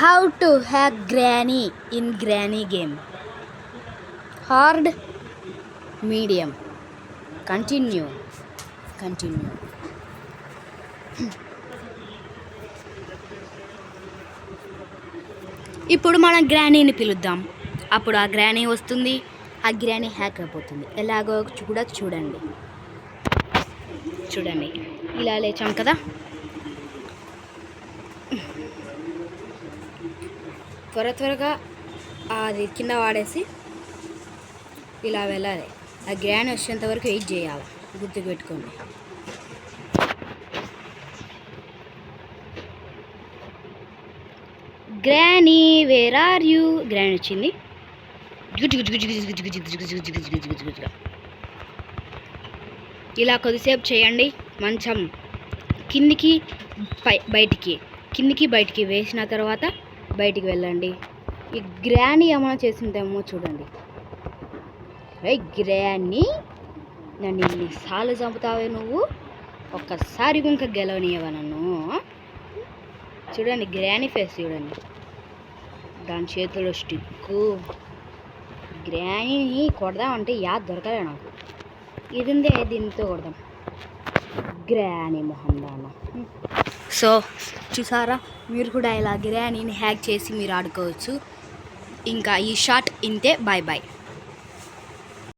How to hack Granny in Granny game. Hard, medium. Continue. ఇప్పుడు మనం గ్రానీని పిలుద్దాం. అప్పుడు ఆ గ్రానీ వస్తుంది. ఆ గ్రానీ హ్యాక్ అయిపోతుంది. ఎలాగో కూడా చూడండి. ఇలా లేచాం కదా. త్వరగా అది కింద వాడేసి ఇలా వెళ్ళాలి. ఆ గ్రానీ వచ్చేంత వరకు వెయిట్ చేయాలి. గుర్తుకు పెట్టుకోండి. Granny where are you? Granny వచ్చింది. ఇలా కొద్దిసేపు చేయండి. మంచం కిందికి బయటికి వేసిన తర్వాత బయటికి వెళ్ళండి. ఈ గ్రానీ ఏమైనా చేసిందేమో చూడండి. గ్రానీ, నన్ను ఇన్నిసార్లు చంపుతావే నువ్వు, ఒక్కసారి ఇంకా గెలవనీయవా నన్ను? చూడండి గ్రానీ ఫేస్ చూడండి. దాని చేతిలో స్టిక్కు. గ్రానీని కొడదామంటే దొరకలే నాకు. ఇదిందే, దీంతో కొడదాం. గ్రానీ మొహం దాన. సో చూసారా, మీరు కూడా ఇలా గ్రానీని హ్యాక్ చేసి మీరు ఆడుకోవచ్చు. ఇంకా ఈ షాట్ ఇంతే. బాయ్.